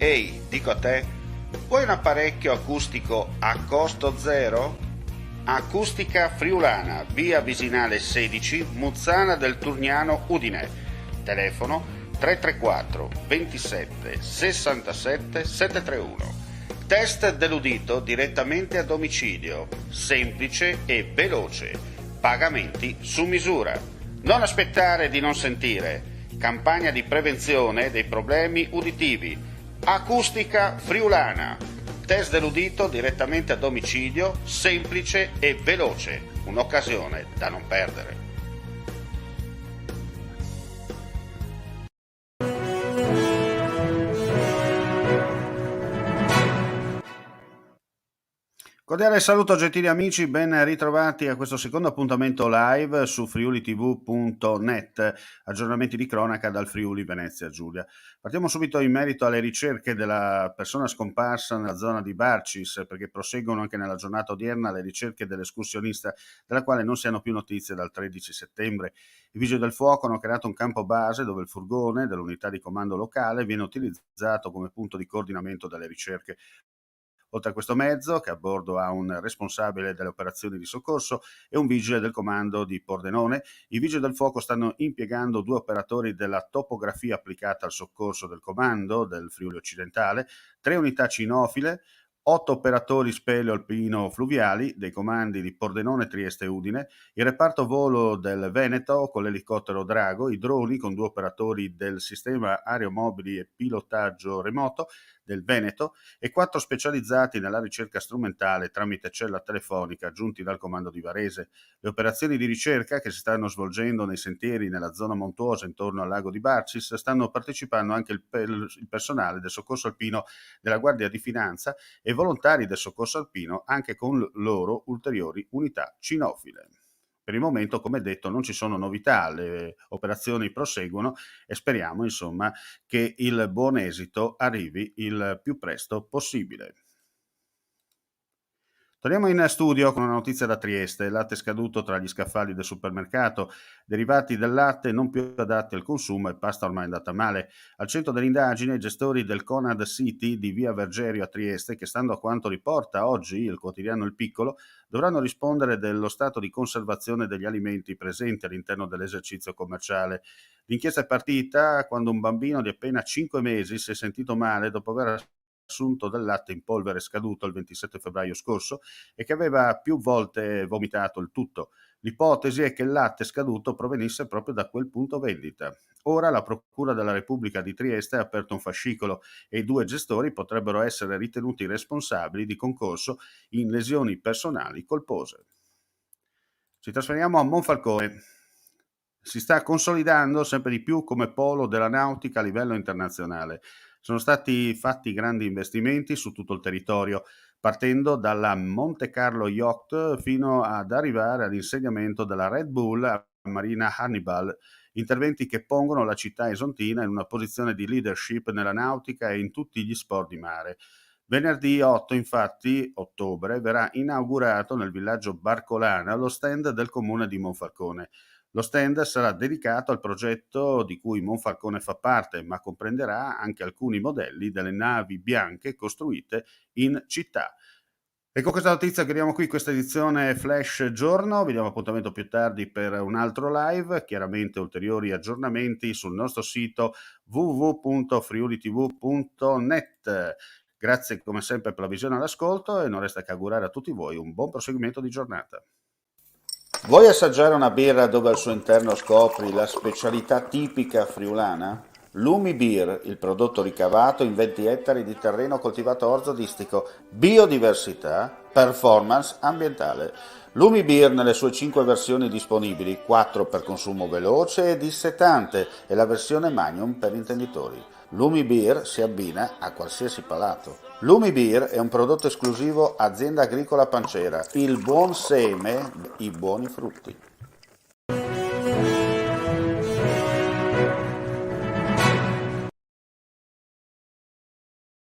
Ehi, dico a te, vuoi un apparecchio acustico a costo zero? Acustica Friulana, via Visinale 16, Muzzana del Turniano, Udine. Telefono 334 27 67 731. Test dell'udito direttamente a domicilio, semplice e veloce. Pagamenti su misura. Non aspettare di non sentire. Campagna di prevenzione dei problemi uditivi. Acustica Friulana. Test dell'udito direttamente a domicilio, semplice e veloce. Un'occasione da non perdere. Cordiale saluto gentili amici, ben ritrovati a questo secondo appuntamento live su friulitv.net, aggiornamenti di cronaca dal Friuli Venezia Giulia. Partiamo subito in merito alle ricerche della persona scomparsa nella zona di Barcis, perché proseguono anche nella giornata odierna le ricerche dell'escursionista della quale non si hanno più notizie dal 13 settembre. I Vigili del Fuoco hanno creato un campo base dove il furgone dell'unità di comando locale viene utilizzato come punto di coordinamento delle ricerche. Oltre a questo mezzo, che a bordo ha un responsabile delle operazioni di soccorso e un vigile del comando di Pordenone, i vigili del fuoco stanno impiegando 2 operatori della topografia applicata al soccorso del comando del Friuli Occidentale, 3 unità cinofile, 8 operatori speleo-alpino fluviali dei comandi di Pordenone, Trieste e Udine, il reparto volo del Veneto con l'elicottero Drago, i droni con 2 operatori del sistema aeromobili e pilotaggio remoto del Veneto e 4 specializzati nella ricerca strumentale tramite cella telefonica giunti dal comando di Varese. Le operazioni di ricerca che si stanno svolgendo nei sentieri nella zona montuosa intorno al lago di Barcis stanno partecipando anche il personale del soccorso alpino della Guardia di Finanza e volontari del soccorso alpino anche con loro ulteriori unità cinofile. Per il momento, come detto, non ci sono novità, le operazioni proseguono e speriamo, insomma, che il buon esito arrivi il più presto possibile. Torniamo in studio con una notizia da Trieste. Latte scaduto tra gli scaffali del supermercato, derivati del latte non più adatti al consumo e pasta ormai andata male. Al centro dell'indagine i gestori del Conad City di via Vergerio a Trieste che, stando a quanto riporta oggi il quotidiano Il Piccolo, dovranno rispondere dello stato di conservazione degli alimenti presenti all'interno dell'esercizio commerciale. L'inchiesta è partita quando un bambino di appena 5 mesi si è sentito male dopo aver assunto del latte in polvere scaduto il 27 febbraio scorso e che aveva più volte vomitato il tutto. L'ipotesi è che il latte scaduto provenisse proprio da quel punto vendita. Ora la Procura della Repubblica di Trieste ha aperto un fascicolo e i 2 gestori potrebbero essere ritenuti responsabili di concorso in lesioni personali colpose. Ci trasferiamo a Monfalcone. Si sta consolidando sempre di più come polo della nautica a livello internazionale. Sono stati fatti grandi investimenti su tutto il territorio, partendo dalla Monte Carlo Yacht fino ad arrivare all'insediamento della Red Bull a Marina Hannibal, interventi che pongono la città esontina in una posizione di leadership nella nautica e in tutti gli sport di mare. Venerdì 8, infatti, ottobre, verrà inaugurato nel villaggio Barcolana lo stand del comune di Monfalcone. Lo stand sarà dedicato al progetto di cui Monfalcone fa parte, ma comprenderà anche alcuni modelli delle navi bianche costruite in città. E con questa notizia chiudiamo qui questa edizione Flash Giorno, vi diamo appuntamento più tardi per un altro live, chiaramente ulteriori aggiornamenti sul nostro sito www.friulitv.net. Grazie come sempre per la visione e l'ascolto e non resta che augurare a tutti voi un buon proseguimento di giornata. Vuoi assaggiare una birra dove al suo interno scopri la specialità tipica friulana? Lumi Beer, il prodotto ricavato in 20 ettari di terreno coltivato orzodistico, biodiversità, performance ambientale. Lumi Beer nelle sue 5 versioni disponibili, 4 per consumo veloce e dissetante e la versione Magnum per intenditori. Lumi Beer si abbina a qualsiasi palato. Lumi Beer è un prodotto esclusivo Azienda Agricola Pancera, il buon seme, i buoni frutti.